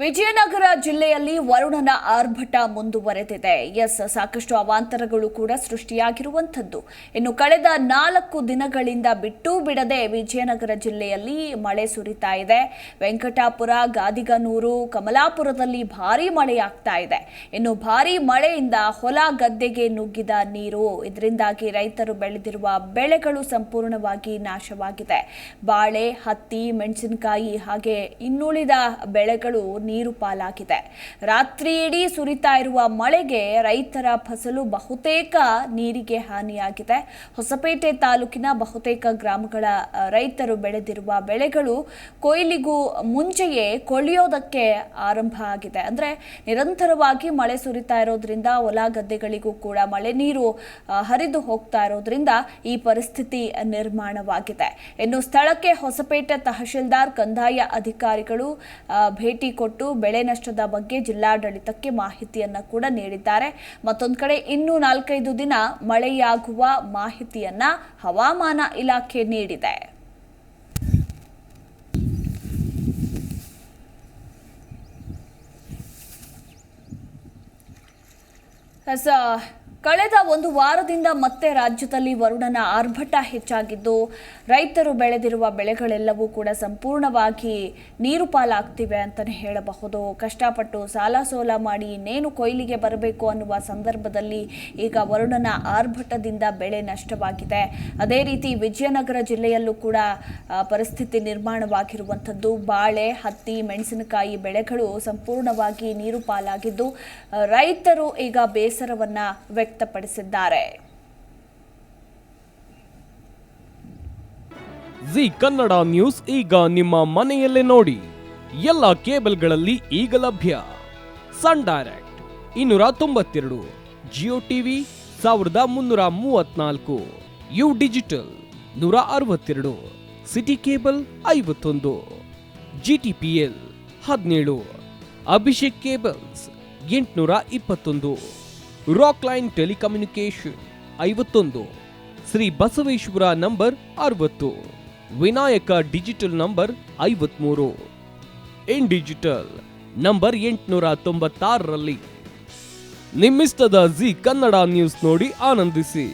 ವಿಜಯನಗರ ಜಿಲ್ಲೆಯಲ್ಲಿ ವರುಣನ ಆರ್ಭಟ ಮುಂದುವರೆದಿದೆ. ಸಾಕಷ್ಟು ಅವಾಂತರಗಳು ಕೂಡ ಸೃಷ್ಟಿಯಾಗಿರುವಂಥದ್ದು. ಇನ್ನು ಕಳೆದ 4 ದಿನಗಳಿಂದ ಬಿಟ್ಟು ಬಿಡದೆ ವಿಜಯನಗರ ಜಿಲ್ಲೆಯಲ್ಲಿ ಮಳೆ ಸುರಿತಾ ಇದೆ. ವೆಂಕಟಾಪುರ, ಗಾದಿಗನೂರು, ಕಮಲಾಪುರದಲ್ಲಿ ಭಾರೀ ಮಳೆಯಾಗ್ತಾ ಇದೆ. ಇನ್ನು ಭಾರೀ ಮಳೆಯಿಂದ ಹೊಲ ಗದ್ದೆಗೆ ನುಗ್ಗಿದ ನೀರು, ಇದರಿಂದಾಗಿ ರೈತರು ಬೆಳೆದಿರುವ ಬೆಳೆಗಳು ಸಂಪೂರ್ಣವಾಗಿ ನಾಶವಾಗಿದೆ. ಬಾಳೆ, ಹತ್ತಿ, ಮೆಣಸಿನಕಾಯಿ ಹಾಗೆ ಇನ್ನುಳಿದ ಬೆಳೆಗಳು ನೀರು ಪಾಲಾಗಿದೆ. ರಾತ್ರಿ ಇಡೀ ಸುರಿತಾ ಇರುವ ಮಳೆಗೆ ರೈತರ ಫಸಲು ಬಹುತೇಕ ನೀರಿಗೆ ಹಾನಿಯಾಗಿದೆ. ಹೊಸಪೇಟೆ ತಾಲೂಕಿನ ಬಹುತೇಕ ಗ್ರಾಮಗಳ ರೈತರು ಬೆಳೆದಿರುವ ಬೆಳೆಗಳು ಕೊಯ್ಲಿಗೂ ಮುಂಚೆಯೇ ಕೊಳೆಯೋದಕ್ಕೆ ಆರಂಭ ಆಗಿದೆ. ಅಂದ್ರೆ ನಿರಂತರವಾಗಿ ಮಳೆ ಸುರಿತಾ ಇರೋದ್ರಿಂದ ಹೊಲ ಗದ್ದೆಗಳಿಗೂ ಕೂಡ ಮಳೆ ನೀರು ಹರಿದು ಹೋಗ್ತಾ ಇರೋದ್ರಿಂದ ಈ ಪರಿಸ್ಥಿತಿ ನಿರ್ಮಾಣವಾಗಿದೆ. ಇನ್ನು ಸ್ಥಳಕ್ಕೆ ಹೊಸಪೇಟೆ ತಹಶೀಲ್ದಾರ್, ಕಂದಾಯ ಅಧಿಕಾರಿಗಳು ಭೇಟಿ ಕೊಟ್ಟು ಬೆಳೆ ನಷ್ಟದ ಬಗ್ಗೆ ಜಿಲ್ಲಾಡಳಿತಕ್ಕೆ ಮಾಹಿತಿಯನ್ನ ಕೂಡ ನೀಡಿದ್ದಾರೆ. ಮತ್ತೊಂದು ಕಡೆ ಇನ್ನು 4-5 ದಿನ ಮಳೆಯಾಗುವ ಮಾಹಿತಿಯನ್ನ ಹವಾಮಾನ ಇಲಾಖೆ ನೀಡಿದೆ. ಕಳೆದ 1 ವಾರದಿಂದ ಮತ್ತೆ ರಾಜ್ಯದಲ್ಲಿ ವರುಣನ ಆರ್ಭಟ ಹೆಚ್ಚಾಗಿದ್ದು, ರೈತರು ಬೆಳೆದಿರುವ ಬೆಳೆಗಳೆಲ್ಲವೂ ಕೂಡ ಸಂಪೂರ್ಣವಾಗಿ ನೀರು ಪಾಲಾಗ್ತಿವೆ ಅಂತಲೇ ಹೇಳಬಹುದು. ಕಷ್ಟಪಟ್ಟು ಸಾಲ ಸೋಲ ಮಾಡಿ ಇನ್ನೇನು ಕೊಯ್ಲಿಗೆ ಬರಬೇಕು ಅನ್ನುವ ಸಂದರ್ಭದಲ್ಲಿ ಈಗ ವರುಣನ ಆರ್ಭಟದಿಂದ ಬೆಳೆ ನಷ್ಟವಾಗಿದೆ. ಅದೇ ರೀತಿ ವಿಜಯನಗರ ಜಿಲ್ಲೆಯಲ್ಲೂ ಕೂಡ ಪರಿಸ್ಥಿತಿ ನಿರ್ಮಾಣವಾಗಿರುವಂಥದ್ದು. ಬಾಳೆ, ಹತ್ತಿ, ಮೆಣಸಿನಕಾಯಿ ಬೆಳೆಗಳು ಸಂಪೂರ್ಣವಾಗಿ ನೀರು ಪಾಲಾಗಿದ್ದು, ರೈತರು ಈಗ ಬೇಸರವನ್ನ ವ್ಯಕ್ತಪಡಿಸಿದ್ದಾರೆ. ಜಿ ಕನ್ನಡ ನ್ಯೂಸ್ ಈಗ ನಿಮ್ಮ ಮನೆಯಲ್ಲೇ ನೋಡಿ. ಎಲ್ಲ ಕೇಬಲ್ಗಳಲ್ಲಿ ಈಗ ಲಭ್ಯ. Sun Direct 292, Jio TV 1334, U digital 162, city cable 51, GTPL 17, Abhishek cables 821, Rockline telecommunication 51, Shri Basaveshwara number 60, Vinayaka digital number 53, in digital number 896ರಲ್ಲಿ ನಿಮ್ಮಿಸ್ತದ ಜಿ ಕನ್ನಡ ನ್ಯೂಸ್ ನೋಡಿ ಆನಂದಿಸಿ.